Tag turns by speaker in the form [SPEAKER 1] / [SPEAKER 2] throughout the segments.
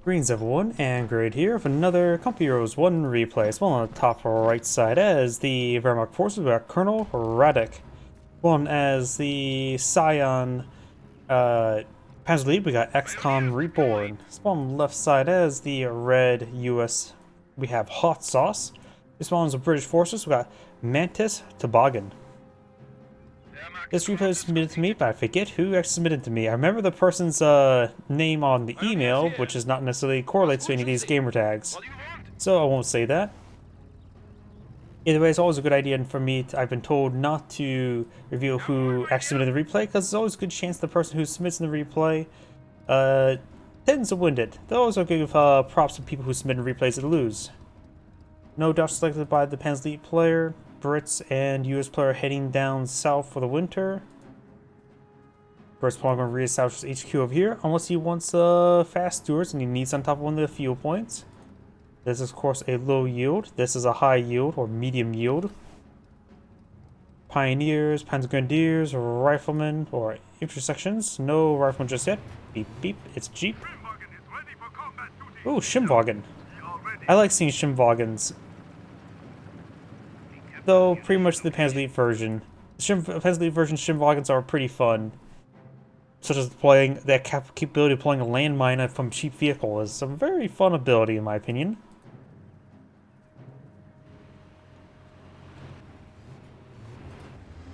[SPEAKER 1] Greens everyone, and Grade here with another Company Heroes 1 replay. As well on the top right side as the Wehrmacht forces, we got Colonel Radec. One as the Scion Panzer Lead, we got XcomReborn. Spawn on the left side as the Red US, we have Hot Sauce. This one is the British forces, we got MantusTobagan. This replay was submitted to me, but I forget who actually submitted to me. I remember the person's name on the email, which is not necessarily correlates to any of these gamer tags. So I won't say that. Either way, it's always a good idea for me. I've been told not to reveal who actually submitted the replay, because there's always a good chance the person who submits in the replay tends to win it. They always give props to people who submit replays that lose. No doubt selected by the Pan's lead player. Brits and US player heading down south for the winter. Brits probably going to reestablish his HQ over here, unless he wants fast stewards and he needs on top of one of the fuel points. This is of course a low yield. This is a high yield or medium yield. Pioneers, Panzer Grenadiers, Riflemen, or intersections. No riflemen just yet. Beep beep, it's Jeep. Oh, Shimwagen. I like seeing Shimwagens. Though, pretty much the Panzer Lead version. The Panzer Lead version Shimwagens are pretty fun. Such as playing that capability of pulling a landmine from a cheap vehicle is a very fun ability in my opinion.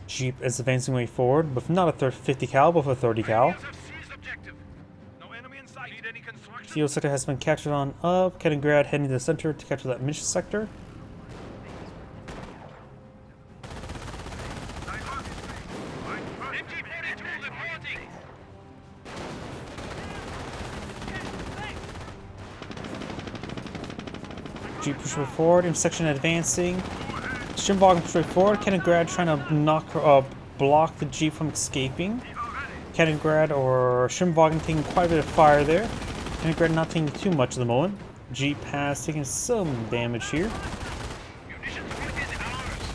[SPEAKER 1] Jeep is advancing way forward with not a 50 cal, but with a 30 cal. Field sector has been captured on up. Kaliningrad heading to the center to capture that mission sector. Jeep pushing forward, intersection advancing. Shimwagen pushing forward. Kaliningrad trying to block the Jeep from escaping. Kaliningrad or Shimwagen taking quite a bit of fire there. Kaliningrad not taking too much at the moment. Jeep has taken some damage here.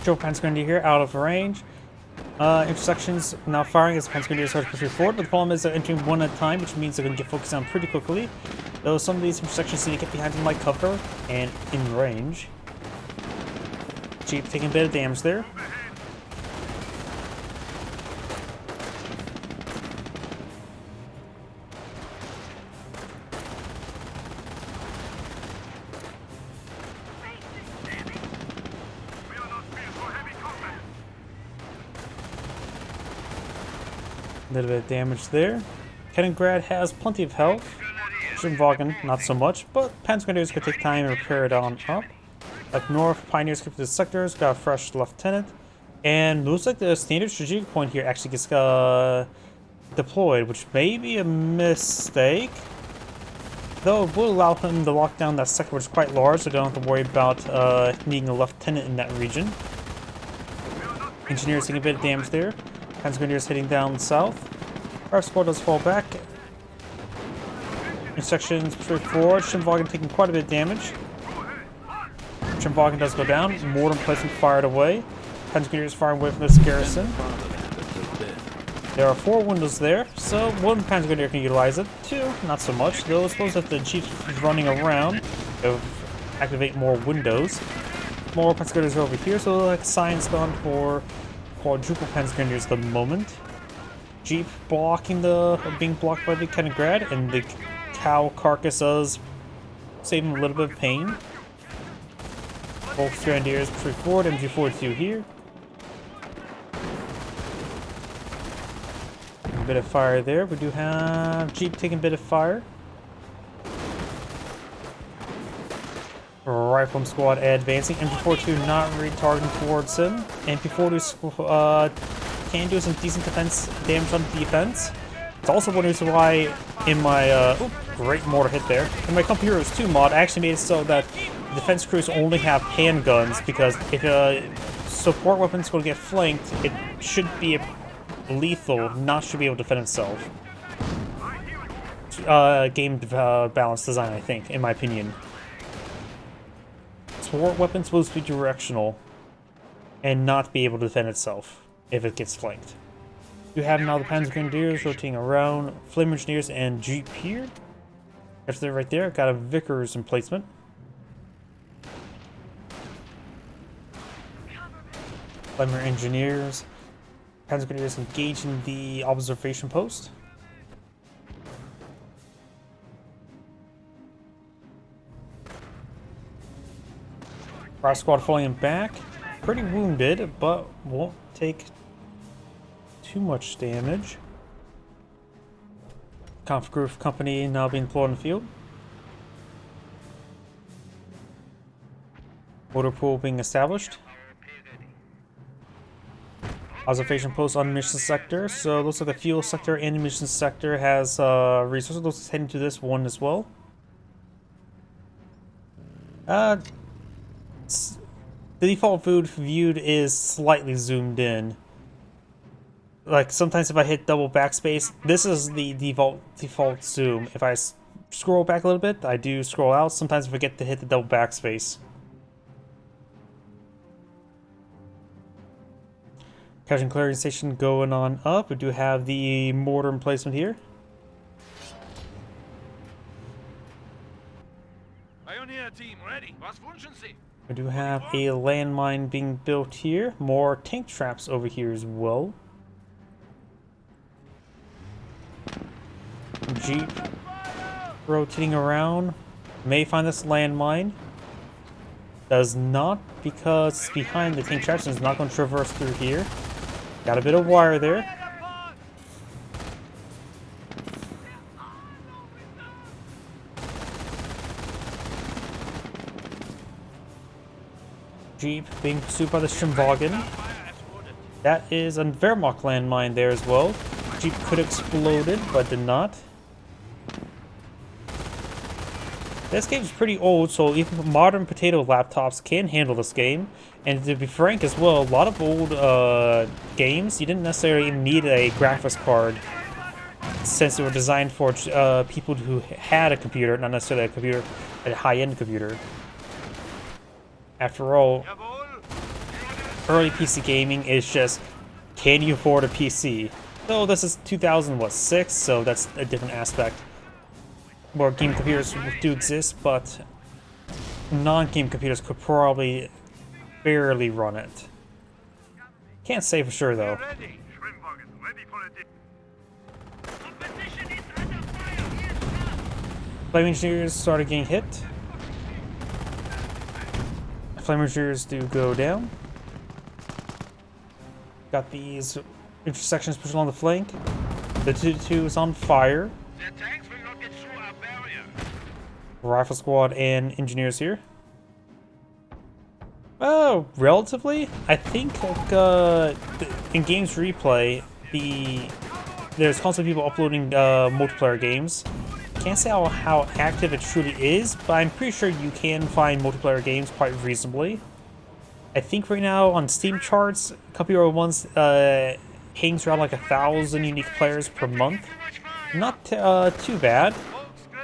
[SPEAKER 1] Joe Panzer Grenadier here out of range. Intersections now firing as Panzer Grenadier starts pushing forward, but the problem is they're entering one at a time, which means they're going to get focused on pretty quickly. Though some of these intersections need to get behind some light cover and in range. Jeep taking a bit of damage there. A little bit of damage there. Kaliningrad has plenty of health. Shimwagen, not so much, but Panzer Grenadiers could take time and repair it on up. Up north, Pioneers keep the sectors, got a fresh lieutenant. And looks like the standard strategic point here actually gets deployed, which may be a mistake. Though it will allow him to lock down that sector, which is quite large, so they don't have to worry about needing a lieutenant in that region. Engineers taking a bit of damage there. Panzer Grenadiers heading down south. Our squad does fall back. Intersections straightforward. Shimwagen taking quite a bit of damage. Shimwagen does go down. Mortar placement fired away. Panzer Grenadiers firing away from this garrison. There are 4 windows there, so 1 Panzer Grenadier can utilize it. 2, not so much. Though I suppose if the Jeep is running around, they'll activate more windows. More Panzer Grenadiers are over here, so like science gone for quadruple Panzer Grenadiers at the moment. Jeep being blocked by the Kaliningrad, and the cow carcasses saving a little bit of pain. Both Grenadiers push forward, MG42 here. A bit of fire there. We do have Jeep taking a bit of fire. Rifleman squad advancing. MG42 not retargeting towards him. MP40 can do some decent defense damage on defense. It's also one reason why in my great mortar hit there. In my Company Heroes 2 mod, I actually made it so that defense crews only have handguns, because if a support weapon's going to get flanked, it should be lethal, not should be able to defend itself. Game balance design, I think, in my opinion. Support weapon's supposed to be directional and not be able to defend itself if it gets flanked. You have now the Panzer Grenadiers rotating around, Flame Engineers, and Jeep here. After right there, got a Vickers emplacement. Flamer engineers. Panzer Grenadiers engaged in the observation post. Fire squad falling back. Pretty wounded, but won't take too much damage. Conf Group Company now being deployed in the field. Motor pool being established. Observation post on mission sector. So it looks like the fuel sector and the mission sector has resources. Looks like heading to this one as well. The default viewed is slightly zoomed in. Like sometimes if I hit double backspace, this is the default zoom. If I scroll back a little bit, I do scroll out. Sometimes I forget to hit the double backspace. Casualty clearing station going on up. We do have the mortar emplacement here.
[SPEAKER 2] Pioneer team ready. Was wünschen Sie?
[SPEAKER 1] We do have a landmine being built here. More tank traps over here as well. Jeep rotating around. May find this landmine. Does not, because it's behind the tank traps and it's not going to traverse through here. Got a bit of wire there. Jeep being pursued by the Summery. That is a Wehrmacht landmine there as well. Jeep could have exploded, but did not. This game is pretty old, so even modern potato laptops can handle this game. And to be frank as well, a lot of old games, you didn't necessarily need a graphics card, since they were designed for people who had a computer, not necessarily a high-end computer. After all, early PC gaming is just, can you afford a PC? So this is 2006, so that's a different aspect. More game computers do exist, but non-game computers could probably barely run it. Can't say for sure though. Flame engineers started getting hit. Flame engineers do go down. Got these intersections pushed along the flank. The 2-2 is on fire. Rifle squad and engineers here. Oh, relatively. I think like, in games replay, there's constantly people uploading multiplayer games. Can't say how active it truly is, but I'm pretty sure you can find multiplayer games quite reasonably. I think right now on Steam charts, Company Row 1's hangs around like 1,000 unique players per month. Not too bad.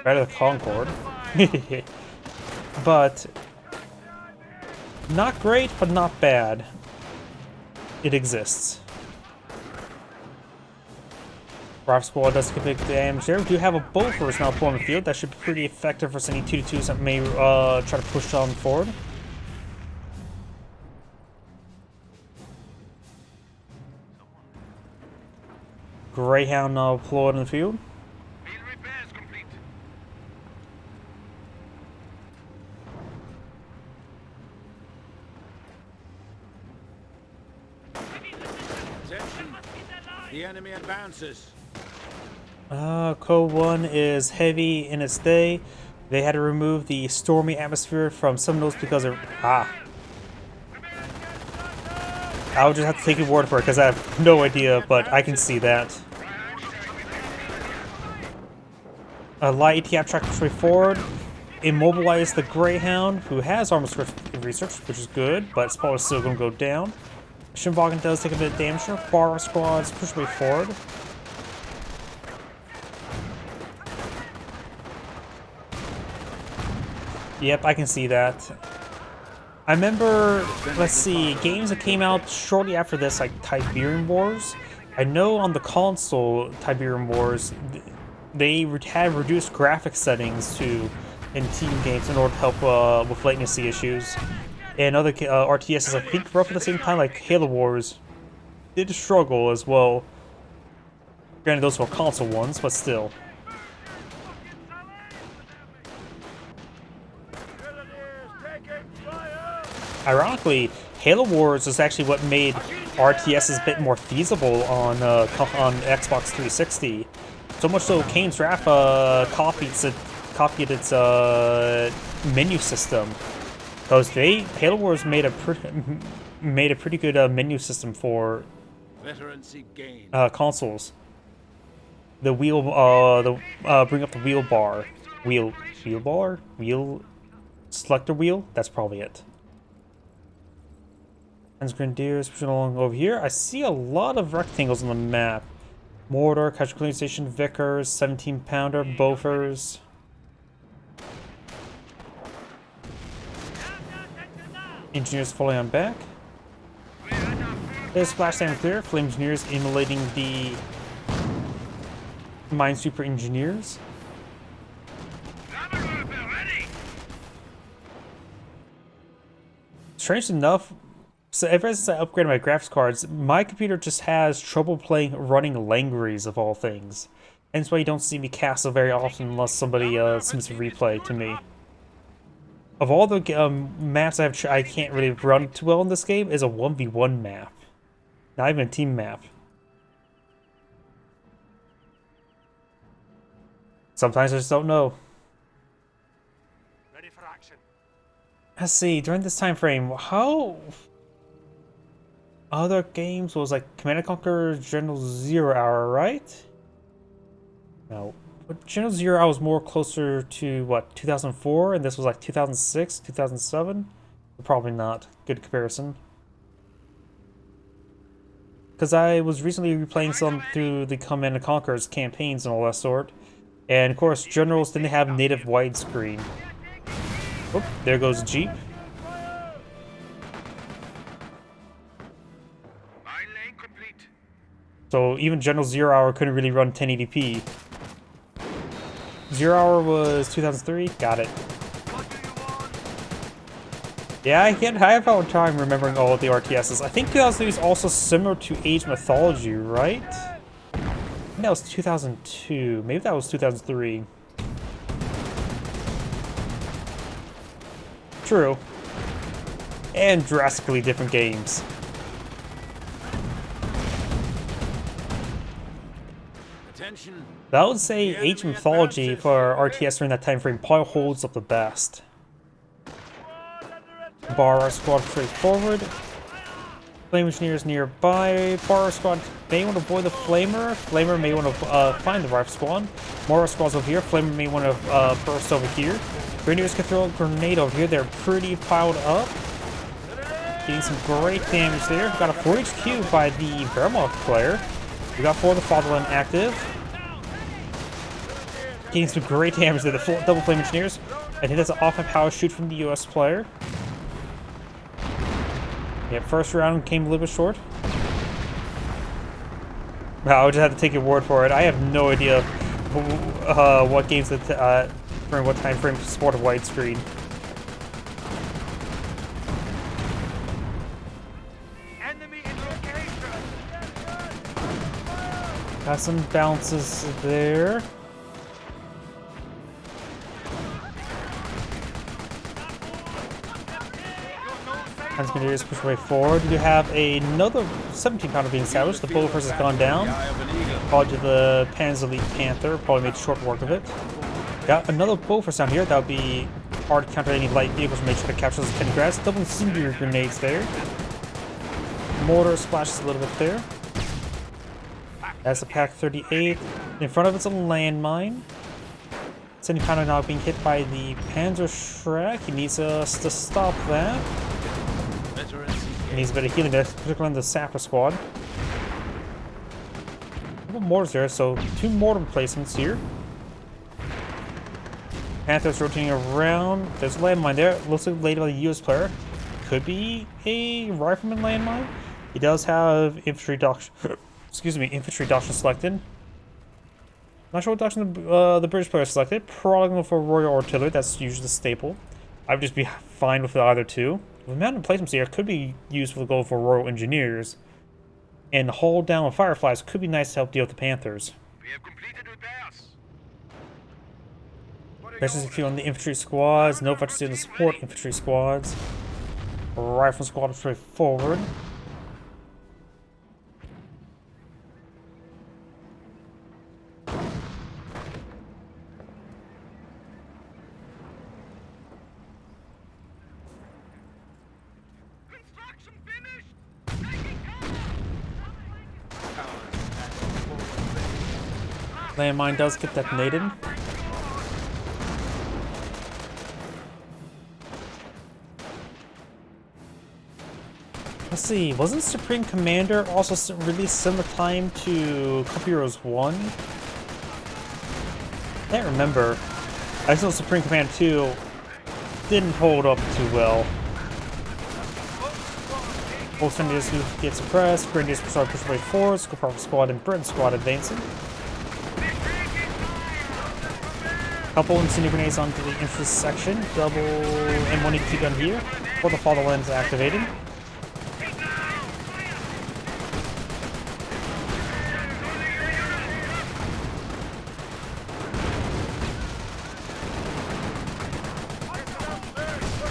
[SPEAKER 1] Better than Concord. But not great, but not bad. It exists. Rifle squad does get big damage there. We do have a Bofors now pulling the field. That should be pretty effective for sending 2-2s that may try to push on forward. Greyhound now deployed in the field.
[SPEAKER 2] The enemy advances.
[SPEAKER 1] Code 1 is heavy in its day. They had to remove the stormy atmosphere from some of those because of... I'll just have to take your word for it because I have no idea, but I can see that. A light ATF track push forward. Immobilize the Greyhound, who has armor research, which is good, but it's probably still going to go down. Summery does take a bit of damage here. Bar squads push way forward. Yep, I can see that. I remember, let's see, games that came out shortly after this, like Tiberian Wars. I know on the console, Tiberian Wars, they had reduced graphics settings to in team games in order to help with latency issues. And other RTSs, I think, roughly the same time, like Halo Wars, did struggle as well. Granted, those were console ones, but still. Ironically, Halo Wars is actually what made RTSs a bit more feasible on Xbox 360. So much so, Kane's Wrath copied its menu system, because Halo Wars made a pretty good menu system for consoles. The wheel, bring up the wheel selector wheel. That's probably it. And Grenadiers pushing along over here. I see a lot of rectangles on the map. Mortar, Casualty Station, Vickers, 17-pounder, Bofors. Engineers falling on back. There's Splashdown clear. Flame Engineers emulating the Minesweeper Engineers. Strange enough, so ever since I upgraded my graphics cards, my computer just has trouble running Langeries of all things. And that's why you don't see me castle very often unless somebody submits a replay to me. Of all the maps I can't really run too well in this game is a 1v1 map. Not even a team map. Sometimes I just don't know.
[SPEAKER 2] Ready for action.
[SPEAKER 1] Let's see, during this time frame, how other games was like Command & Conquer General Zero Hour, right? No. But General Zero Hour was more closer to what, 2004, and this was like 2006, 2007? Probably not. Good comparison. Because I was recently replaying some through the Command & Conquer's campaigns and all that sort. And of course, Generals didn't have native widescreen. Oh, there goes Jeep. So even General Zero Hour couldn't really run 1080p. Zero Hour was 2003? Got it. Yeah, I have a hard time remembering all of the RTSs. I think 2003 is also similar to Age Mythology, right? I think that was 2002. Maybe that was 2003. True. And drastically different games. I would say Age Mythology for RTS during that time frame probably holds up the best. Bar Squad straight forward. Flame Engineers nearby. Bar Squad may want to avoid the Flamer. Flamer may want to find the Rifle Squad. More squads over here. Flamer may want to burst over here. Grenadiers can throw a grenade over here. They're pretty piled up. Getting some great damage there. We got a 4 HQ by the Wehrmacht player. We got 4 of the Fatherland active. Getting some great damage there. The double Flame Engineers. I think that's an off-high power shoot from the US player. Yeah, first round came a little bit short. Wow, I just have to take your word for it. I have no idea what games that during what time frame supported widescreen.
[SPEAKER 2] Enemy in location.
[SPEAKER 1] Got some bounces there. Grenadiers push way forward. You have another 17-pounder being established. The Bofors has gone down. Probably to the Panzer Elite Panther. Probably made short work of it. Got another Bofors down here. That'll be hard to counter any light vehicles. Make sure to capture those Pendergrass. Double incendiary grenades there. Mortar splashes a little bit there. That's a Pack 38. In front of it's a landmine. 17-pounder now being hit by the Panzer Shrek. He needs us to stop that. He needs a bit of healing there, particularly on the Sapper squad. A couple mortars there, so 2 mortar replacements here. Panther's rotating around. There's a landmine there. Looks like laid by the US player. Could be a rifleman landmine. He does have infantry doctrine. Excuse me, infantry doctrine selected. Not sure what doctrine the British player selected. Probably going for Royal Artillery. That's usually the staple. I would just be fine with either two. With mounted placements here, could be useful to go for Royal Engineers. And hull down with Fireflies could be nice to help deal with the Panthers.
[SPEAKER 2] We have completed repairs.
[SPEAKER 1] Especially if you're on the infantry squads, no veterans in the support infantry squads. Rifle squad straight forward.
[SPEAKER 2] Construction finished. Taking cover.
[SPEAKER 1] Landmine does get detonated. Let's see, wasn't Supreme Commander also released similar time to Company Heroes 1? I can't remember. I just know Supreme Commander 2 didn't hold up too well. Both Grenadiers who get suppressed, Grenadiers start pushing away forward, Scorpion Squad and Britain Squad advancing. Couple incendiary grenades onto the infantry section, double M180 gun here, before the fatherland is activated.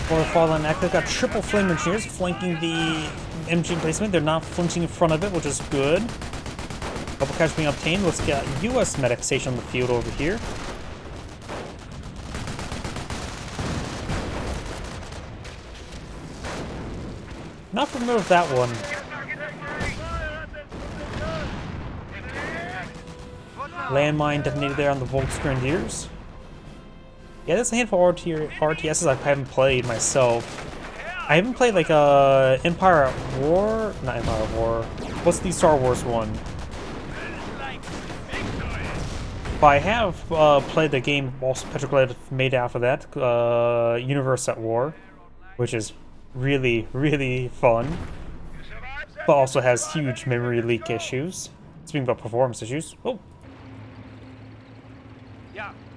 [SPEAKER 1] For the Fatherland Act, they've got triple flame engineers flanking the MG placement. They're not flinching in front of it, which is good. Double catch being obtained. Let's get a US medic station on the field over here. Not familiar with that one. Landmine detonated there on the Volks Grenadiers. Yeah, there's a handful of RTSs I haven't played myself. I haven't played like Empire at War, not Empire at War. What's the Star Wars one? But I have played the game also Petroglyph made after that, Universe at War, which is really, really fun, but also has huge memory leak issues. Speaking about performance issues, oh.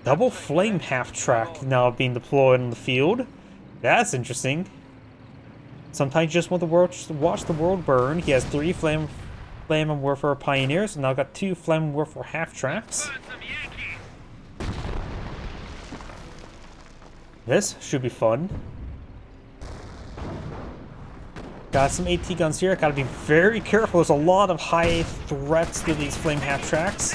[SPEAKER 1] Double flame half-track now being deployed on the field. That's interesting. Sometimes you just want to watch the world burn. He has 3 Flame and Warfare Pioneers, and now got 2 Flame and Warfare half-tracks. This should be fun. Got some AT guns here. Gotta be very careful. There's a lot of high threats to these Flame half-tracks.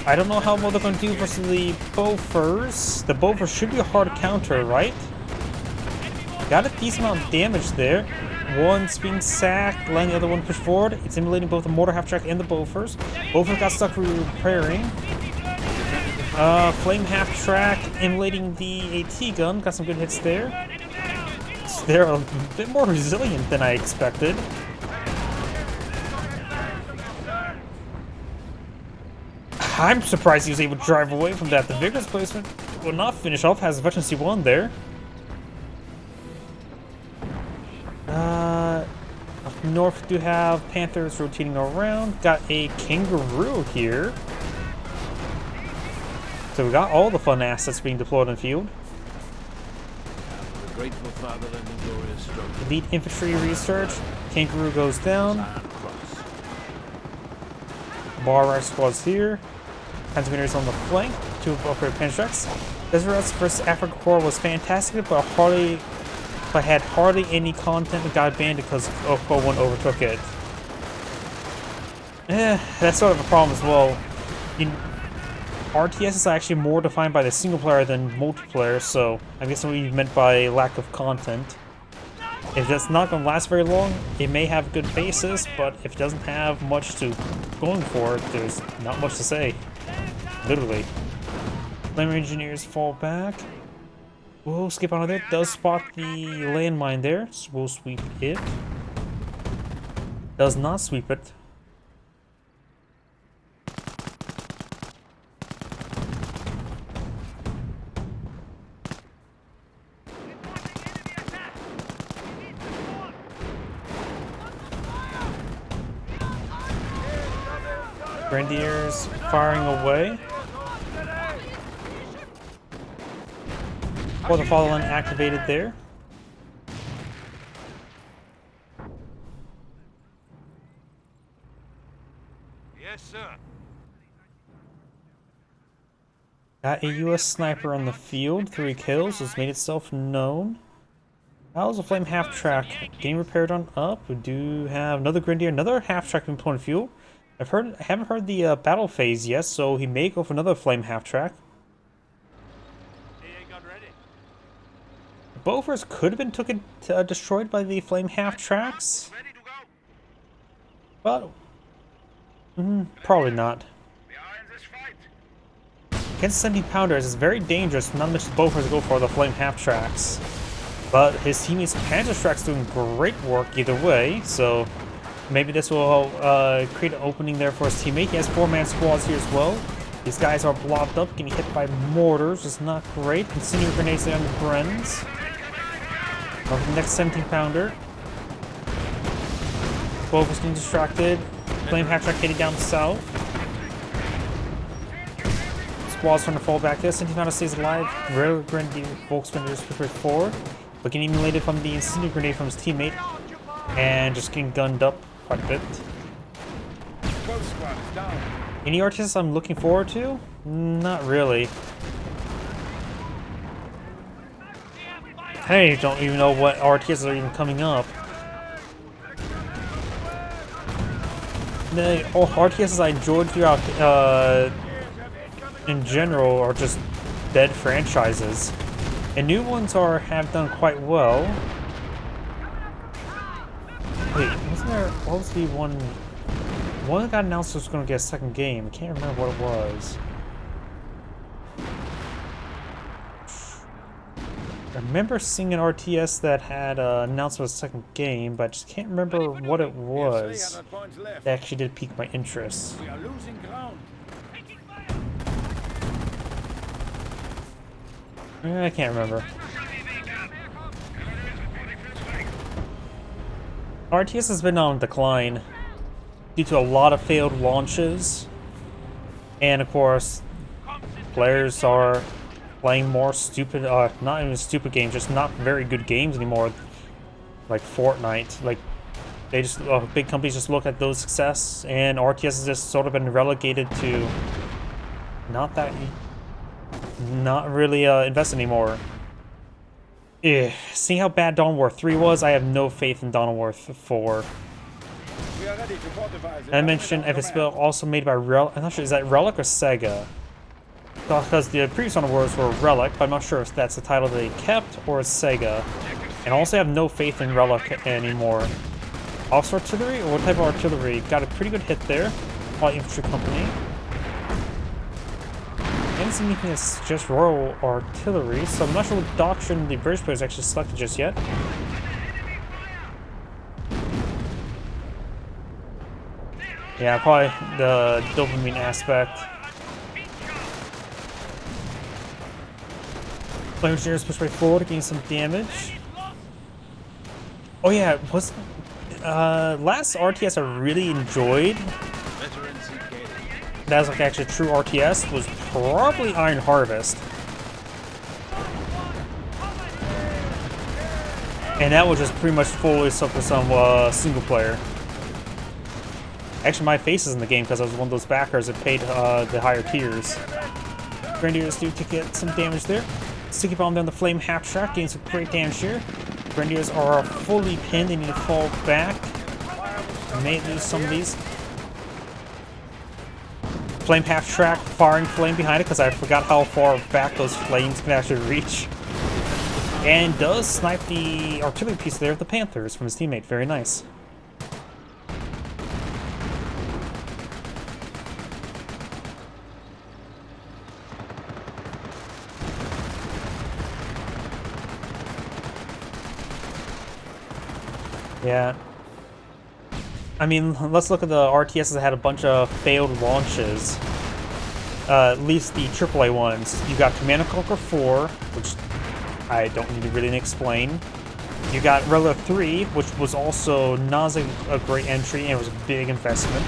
[SPEAKER 1] I don't know how well they're going to do versus the Bofors. The Bofors should be a hard counter, right? Got a decent amount of damage there. One's being sacked, letting the other one push forward. It's emulating both the mortar half-track and the Bofors. Bofors got stuck repairing. Flame half-track emulating the AT gun. Got some good hits there. So they're a bit more resilient than I expected. I'm surprised he was able to drive away from that. The Vigorous placement will not finish off. Has a Veteran C1 there. Up north, do have Panthers rotating around. Got a Kangaroo here. So we got all the fun assets being deployed on the field.
[SPEAKER 3] Grateful fatherland and glorious struggle.
[SPEAKER 1] Elite infantry research. Kangaroo goes down. Bar Rack squads here. Transmitters on the flank. 2 upgrade Pantracks. Deserts vs. Africa Corps was fantastic, but had hardly any content that got banned because Oco 1 overtook it. That's sort of a problem as well. RTS is actually more defined by the single player than multiplayer, so I guess what you meant by lack of content. If that's not going to last very long, it may have a good basis, but if it doesn't have much to going for it, there's not much to say. Literally. Flame engineers fall back. We'll skip on it. Does spot the landmine there, so we'll sweep it. Does not sweep it. Grenadiers firing away. For the Fatherland activated there.
[SPEAKER 2] Yes, sir.
[SPEAKER 1] Got a US sniper on the field, 3 kills, has made itself known. How's the flame half-track getting repaired on up? We do have another Grenadier, another half-track employing fuel. I haven't heard the battle phase yet, so he may go for another flame half-track. Bofors could have been destroyed by the flame half-tracks,
[SPEAKER 2] Ready to go.
[SPEAKER 1] but probably not.
[SPEAKER 2] We are in this fight.
[SPEAKER 1] Against 70 pounders, it's very dangerous not much Bofors go for the flame half-tracks. But his teammate's Panzer Track's doing great work either way, so maybe this will create an opening there for his teammate. He has 4-man squads here as well. These guys are blocked up, getting hit by mortars, it's not great. Incendiary grenades there on the Brens. The next 17 pounder. Bofors getting distracted. Flame half-track heading down south. Squad's trying to fall back there. 17 pounder stays alive. Rare Grenadier, Volksgrenadiers prepared forward. But getting emulated from the incendiary grenade from his teammate. And just getting gunned up quite a bit. Any RTS I'm looking forward to? Not really. I don't even know what RTS are even coming up. The RTSs I enjoyed throughout in general are just dead franchises. And new ones have done quite well. Wait, wasn't there, what was the one that got announced was going to get a second game? I can't remember what it was. I remember seeing an RTS that had announced a second game, but I just can't remember what it was. That actually did pique my interest.
[SPEAKER 3] We are losing ground.
[SPEAKER 1] I can't remember. RTS has been on decline due to a lot of failed launches, and of course, players are playing more stupid, not even stupid games, just not very good games anymore, like Fortnite. Like, they just, big companies just look at those success, and RTS has just sort of been relegated to not really invest anymore. See how bad Dawn War 3 was? I have no faith in Dawn War 4. I mentioned if it's also made by Relic. I'm not sure, is that Relic or Sega? Because the previous Dawn Wars were Relic, but I'm not sure if that's the title they kept or it's Sega. And I also have no faith in Relic anymore. Officer Artillery? Or what type of artillery? Got a pretty good hit there. Light Infantry Company. I haven't seen anything that's just Royal Artillery, so I'm not sure what doctrine the British players actually selected just yet. Yeah, probably the dopamine aspect. Flame engineers push right forward, getting some damage. Oh yeah, was last RTS I really enjoyed, that was like actually a true RTS, was probably Iron Harvest. And that was just pretty much fully focused on single player. Actually, my face is in the game because I was one of those backers that paid the higher tiers. Grenadiers do to get some damage there. Sticky Bomb down the Flame half-track, getting some great damage here. Grenadiers are fully pinned, they need to fall back. May lose some of these. Flame half-track, firing flame behind it because I forgot how far back those flames can actually reach. And does snipe the artillery piece there of the Panthers from his teammate. Very nice. Yeah. I mean, let's look at the RTSs that had a bunch of failed launches. At least the AAA ones. You got Command & Conquer 4, which I don't need to really explain. You got Relic 3, which was also not a great entry and was a big investment.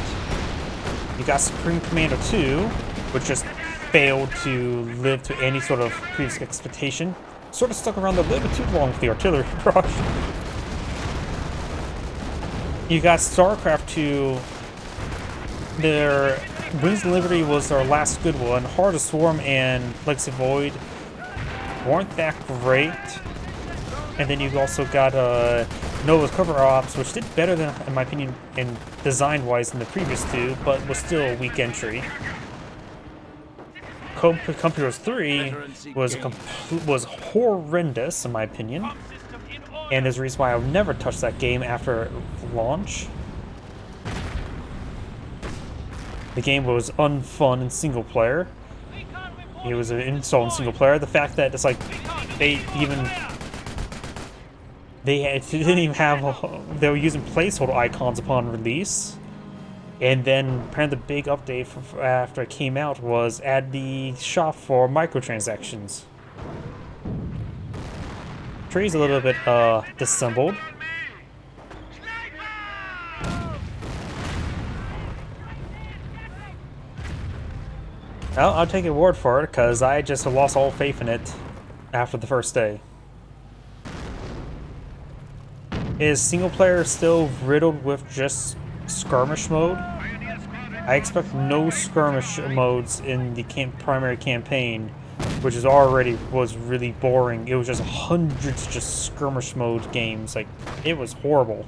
[SPEAKER 1] You got Supreme Commander 2, which just failed to live to any sort of previous expectation. sort of stuck around a little bit too long with the artillery rush. You got StarCraft 2. Their Wings of Liberty was our last good one. Heart of Swarm and Legacy Void weren't that great. And then you also got Nova's Cover Ops, which did better than, in my opinion, in design-wise than the previous two, but was still a weak entry. Computers 3 was horrendous, in my opinion. And there's a reason why I would never touch that game after launch. The game was unfun in single player. It was an insult in single player. The fact that it's like they didn't even have, they were using placeholder icons upon release. And then apparently the big update after it came out was add the shop for microtransactions. Tree's a little bit disassembled. Well, I'll take your word for it, because I just lost all faith in it after the first day. Is single player still riddled with just skirmish mode? I expect no skirmish modes in the primary campaign, which is was really boring. It was just hundreds of just skirmish mode games. Like, it was horrible.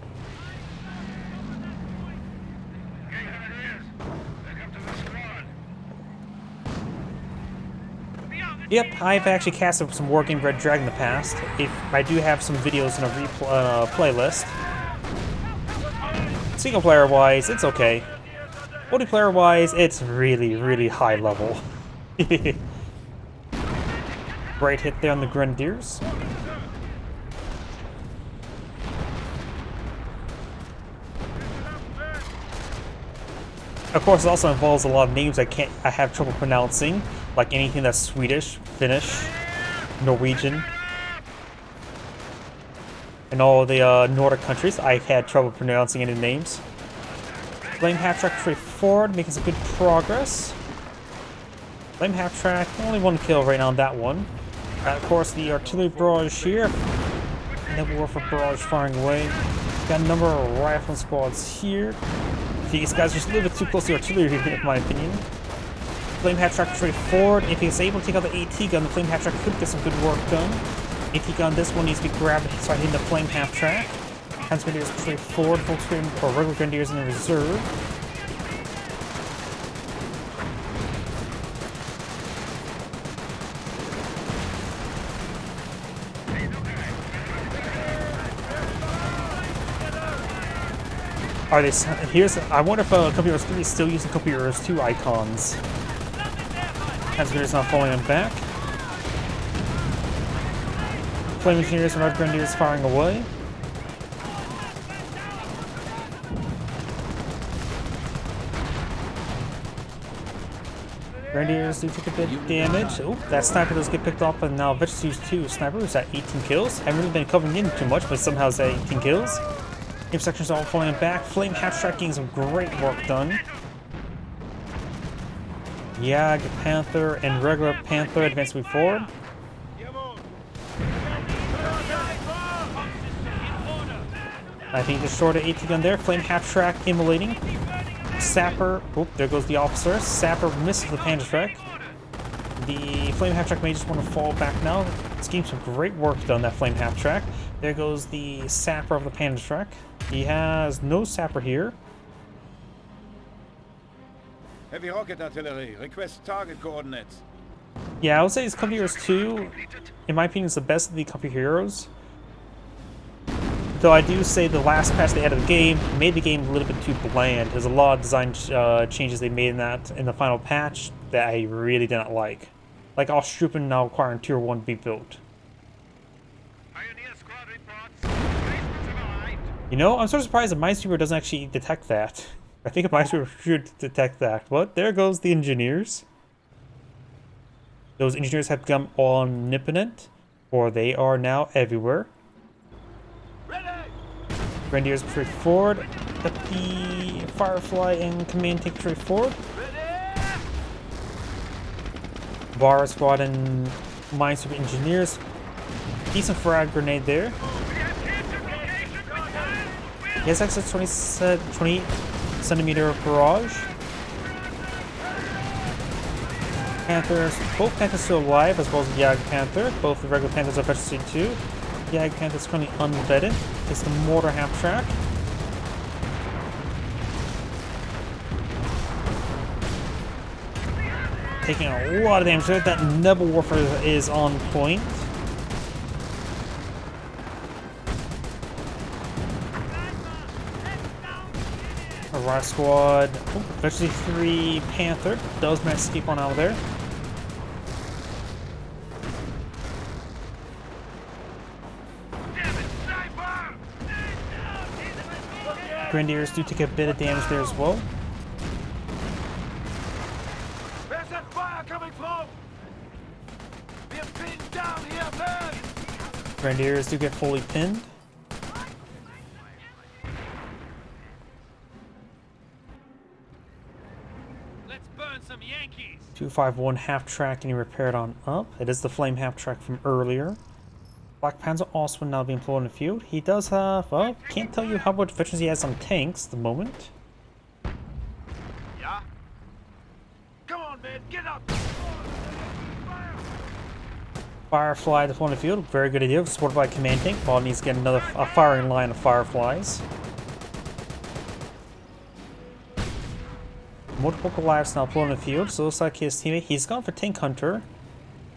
[SPEAKER 1] Yep, I've actually casted some Wargame Red Dragon in the past. I do have some videos in a playlist. Single player wise, it's okay. Multiplayer wise, it's really, really high level. Great hit there on the Grenadiers. Of course, it also involves a lot of names I have trouble pronouncing, like anything that's Swedish, Finnish, Norwegian, and all the Nordic countries. I had trouble pronouncing any names. Flame Half-Track straight forward, making some good progress. Flame Half-Track, only one kill right now on that one. Of course, the artillery barrage here. Never Warfare barrage firing away. Got a number of rifle squads here. These guys are just a little bit too close to artillery, in my opinion. Flame Half-Track straight forward. If he's able to take out the AT gun, the Flame Half-Track could get some good work done. AT gun, this one needs to be grabbed and start hitting the Flame Half-Track. Hands Grenadiers straight forward, full screen for regular Grenadiers in the reserve. Are they? I wonder if Company Heroes 3 is still using Company Heroes 2 icons. Hands Grenadiers not falling on back. Flame Engineers and Red Grenadiers firing away. Grenadiers do take a bit of damage. Oh, that sniper does get picked off, and now Vegetarius 2 sniper is at 18 kills. Haven't really been covering in too much, but somehow it's at 18 kills. Game sections all falling back. Flame Half-Track getting some great work done. Jag, Panther, and regular Panther advancing forward. I think destroyed the AT gun there. Flame Half-Track immolating. Sapper. Oh, there goes the officer. Sapper misses the Panzertrack. The Flame Half-Track may just want to fall back now. It's getting some great work done, that Flame Half-Track. There goes the Sapper of the Panzertrack. He has no Sapper here.
[SPEAKER 2] Heavy rocket artillery. Request target coordinates.
[SPEAKER 1] Yeah, I would say his Company Heroes 2, in my opinion, is the best of the Company Heroes. Though I do say the last patch they added to the game made the game a little bit too bland. There's a lot of design changes they made in the final patch that I really did not like. Like Ostrupen now requiring Tier 1 to be built. You know, I'm sort of surprised that Minesweeper doesn't actually detect that. I think a Minesweeper should detect that. What? There goes the engineers. Those engineers have become omnipotent, for they are now everywhere. Grenadiers straight forward. Let the Firefly and Command take straight forward. Bar Squad and Minesweeper engineers decent frag grenade there. He has access to 20 centimeter barrage. Panthers, both Panthers still alive, as well as the Yag Panther. Both the regular Panthers are efficiency 2. Yag Panther is currently unvetted. It's the mortar half track. Taking a lot of damage there. That Nebel Warfare is on point. A Riot Squad. Oh, efficiency 3 Panther does manage to keep on out of there. Grenadiers do take a bit of damage there as well.
[SPEAKER 2] Where's that fire coming from? We're pinned down here, man!
[SPEAKER 1] Grenadiers do get fully pinned.
[SPEAKER 3] Let's burn some Yankees.
[SPEAKER 1] 251 half track getting repaired on up. It is the flame half track from earlier. Black Panzer also now being employed in the field. He does have, well, can't tell you how much efficiency he has on tanks at the moment.
[SPEAKER 2] Yeah? Come on, man, get up!
[SPEAKER 1] Firefly deployed in the field, very good idea, supported by a command tank. Ball needs to get another firing line of Fireflies. Multiple Goliaths now deployed in the field, so it looks like his teammate, he's gone for Tank Hunter.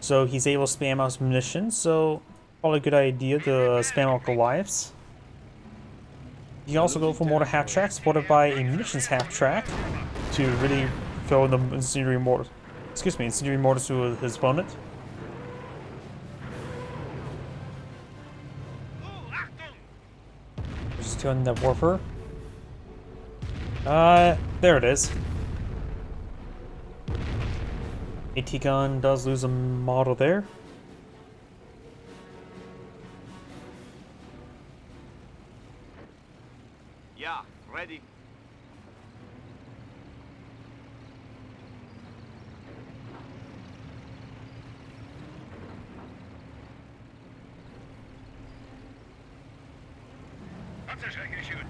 [SPEAKER 1] So he's able to spam out his munitions, so probably a good idea to spam out Goliaths. You can also go for mortar half track, supported by a munitions half track, to really throw the incendiary mortars. Excuse me, incendiary mortars to his opponent. Just doing the warfare. There it is. AT gun does lose a model there.
[SPEAKER 2] Yeah, ready. Panzerschrecke shoot.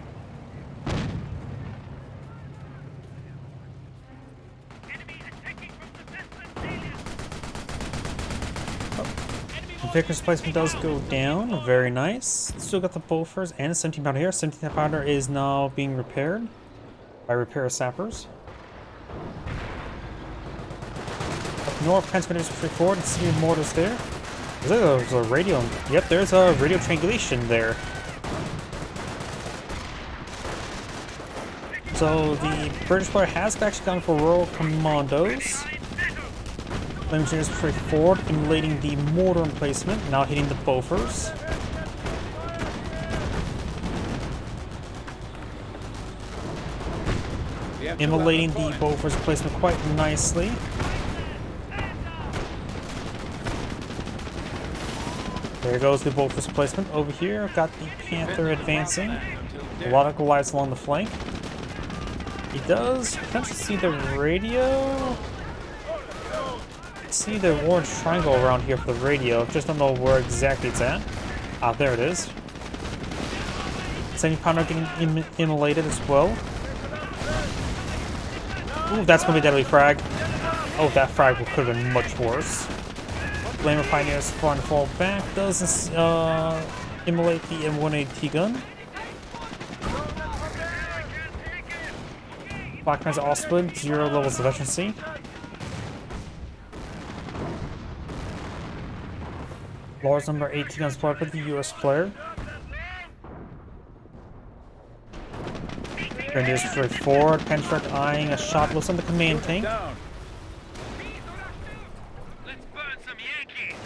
[SPEAKER 1] Victor's placement does go down, very nice. Still got the Bofors and a 17 pounder here. 17 pounder is now being repaired by repair sappers. Up north, Pennsylvania is pushing forward and seeing mortars there. There's a radio. Yep, there's a radio triangulation there. So the British player has actually gone for Royal Commandos. Flame engineers pushing forward, emulating the mortar emplacement, now hitting the Bofors. Immolating the Bofors placement quite nicely. There goes the Bofors placement. Over here, got the Panther advancing. A lot of Goliaths along the flank. He does potentially see the radio. See the orange triangle around here for the radio. Just don't know where exactly it's at. Ah, there it is. 70 pounder getting immolated as well. Ooh, that's gonna be deadly frag. Oh, that frag could have been much worse. Flamer Pioneers trying to fall back. Doesn't immolate the M1AT gun. Black Panzer all split, 0 levels of efficiency. Lord's number 18 guns split with the US player. Grenadiers straight forward. Penstruck eyeing a shot looks on the command tank.
[SPEAKER 3] Let's burn some Yankees.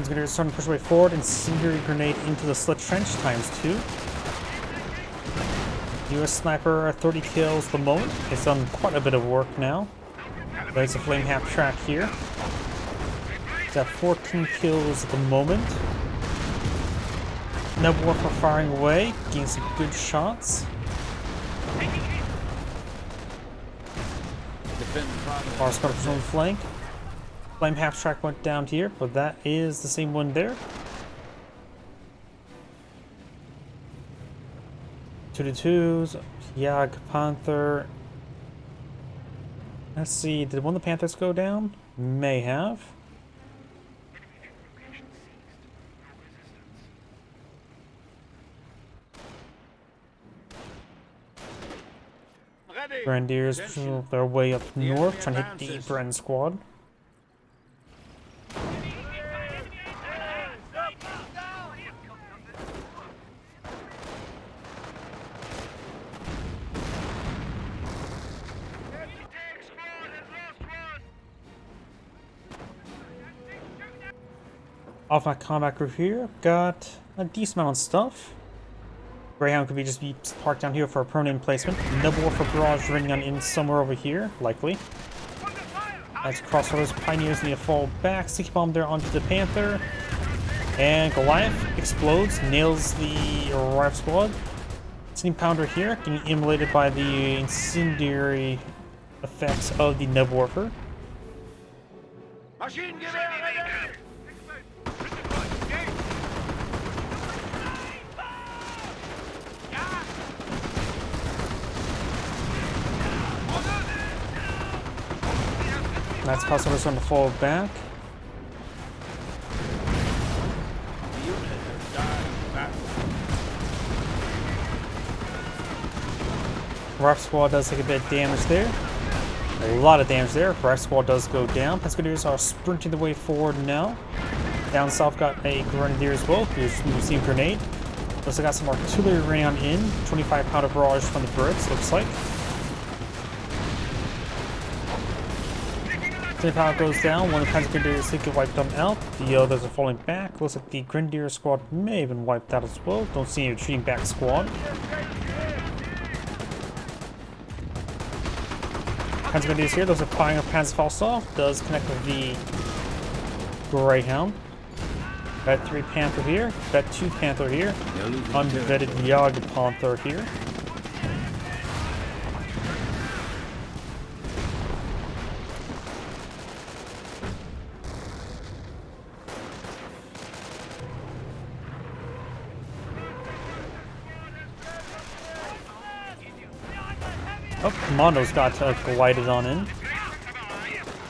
[SPEAKER 1] Grenadiers starting to push way forward. Incendiary grenade into the slit trench ×2. US sniper, 30 kills at the moment. It's done quite a bit of work now. There's a flame half track here. It's at 14 kills at the moment. Nebulorfer firing away, getting some good shots. Our scarp's on the flank. Flame half track went down here, but that is the same one there. 2-2s, Yag, Panther. Let's see, did one of the Panthers go down? May have. Grenadiers, their way up north, trying to hit the Bren squad. Off my combat group here, got a decent amount of stuff. Greyhound could just be parked down here for a permanent placement. Nebulorfer barrage running on in somewhere over here, likely. As crossroads, Pioneers need to fall back. Sticky bomb there onto the Panther. And Goliath explodes, nails the Rife squad. Steam Pounder here, getting immolated by the incendiary effects of the Nebulorfer.
[SPEAKER 2] Machine gun ready!
[SPEAKER 1] That's causing us to fall back. Rife squad does take a bit of damage there. A lot of damage there. Rife squad does go down. Pescadores are sprinting the way forward now. Down south got a Grenadier as well, who's received grenade. Also got some artillery running on in. 25 powder barrage from the Brits, looks like. The power goes down, one of the Grenadiers get wiped on out, the others are falling back. Looks like the Grenadier squad may have been wiped out as well. Don't see any retreating back squad. Grenadiers here, those are firing up Panzerfaust, does connect with the Greyhound. Got 3 Panther here, got 2 Panther here, unvetted Yag Panther here. Oh, Commando's got glided on in.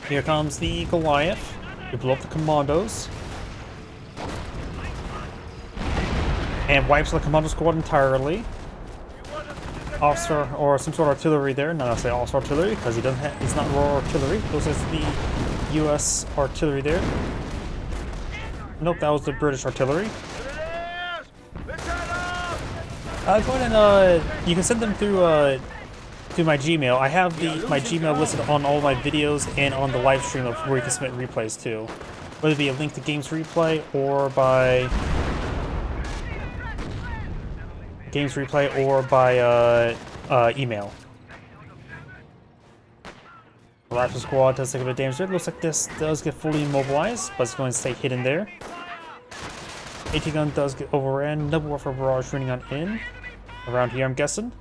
[SPEAKER 1] Here comes the Goliath. We blow up the Commandos. And wipes the Commando squad entirely. Officer or some sort of artillery there. No, I say officer artillery because he doesn't have, it's not raw artillery. This is the US artillery there. Nope, that was the British artillery. Go ahead and you can send them through my Gmail. I have my Gmail listed on all my videos and on the live stream of where you can submit replays to. Whether it be a link to Games Replay or by email. The Rifle Squad does take a bit of damage there. It looks like this does get fully immobilized, but it's going to stay hidden there. AT gun does get overran. Nebulorfer barrage running on in. Around here, I'm guessing.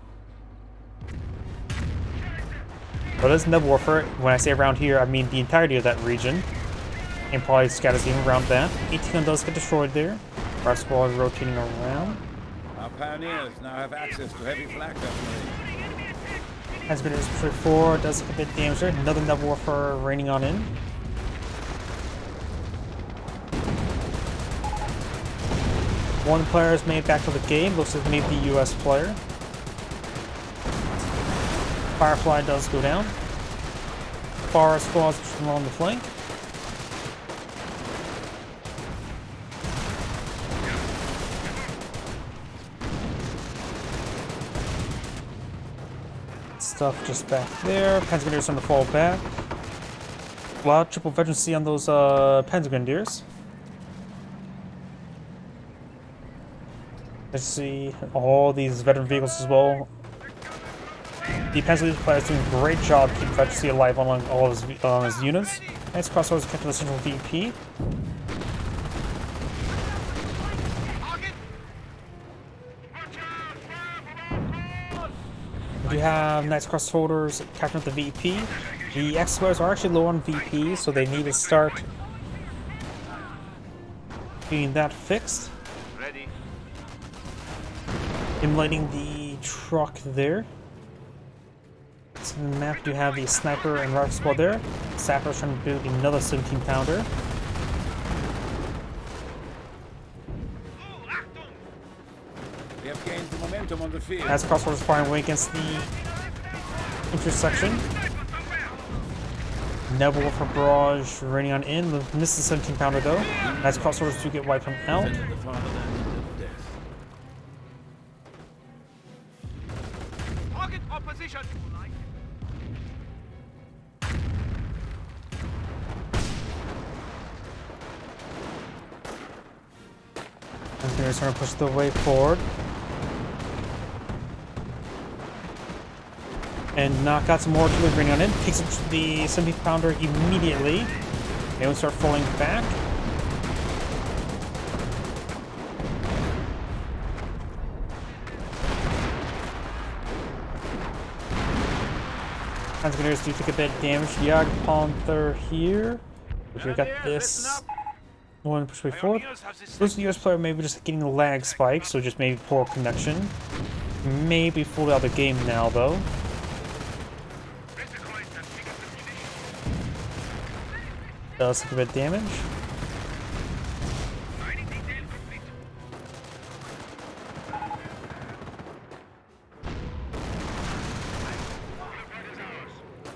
[SPEAKER 1] But this Nebulorfer, when I say around here, I mean the entirety of that region. And probably scatters even around that. AT gun does get destroyed there. Rife squad rotating around.
[SPEAKER 4] Our pioneers now have access to heavy flak artillery.
[SPEAKER 1] Has been destroyed 4, does get a bit of damage there. Another Nebulorfer raining on in. One player has made it back to the game. Looks like maybe the US player. Firefly does go down. Forest squads along the flank. Stuff just back there. Panzergrenadiers starting to fall back. Wow, triple veterancy on those Panzergrenadiers. Let's see all these veteran vehicles as well. The Pennsylvania player is doing a great job keeping Radec alive along all his units. Nice crossroads kept to the central VP. We do have Knights Cross Holders capturing the VP. The X-Players are actually low on VP, so they need to start getting that fixed.
[SPEAKER 2] Ready.
[SPEAKER 1] Emulating the truck there. So in the map, you have the sniper and rifle squad there. Sapper's trying to build another 17-pounder.
[SPEAKER 4] We have gained the momentum on the field.
[SPEAKER 1] As crossroads firing away against the intersection. Nebula for barrage raining on in. Misses the 17-pounder though. As crossroads do get wiped from out.
[SPEAKER 4] Defended the fatherland into death.
[SPEAKER 2] Target opposition.
[SPEAKER 1] And they're trying to push the way forward. And knock out some more artillery raining on in. Takes up the 17-pounder immediately. They will start falling back. Transmitters do take a bit of damage. Jag Panther here. If you got this one push way forward. Those US player maybe just getting a lag spike, so just maybe poor connection. Maybe fully out of the game now though. Does take a bit of damage.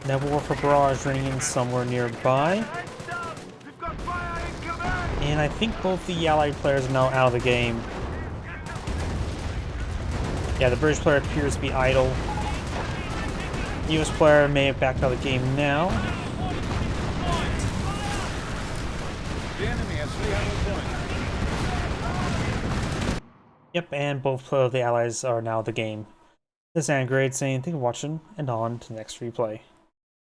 [SPEAKER 1] Nebula for barrage running in somewhere nearby.
[SPEAKER 2] We've got fire incoming.
[SPEAKER 1] And I think both the Allied players are now out of the game. Yeah, the British player appears to be idle. The US player may have backed out of the game now.
[SPEAKER 4] The enemy has 300 points.
[SPEAKER 1] Yep, and both of the Allies are now out of the game. This is Grade saying thank you for watching, and on to the next replay.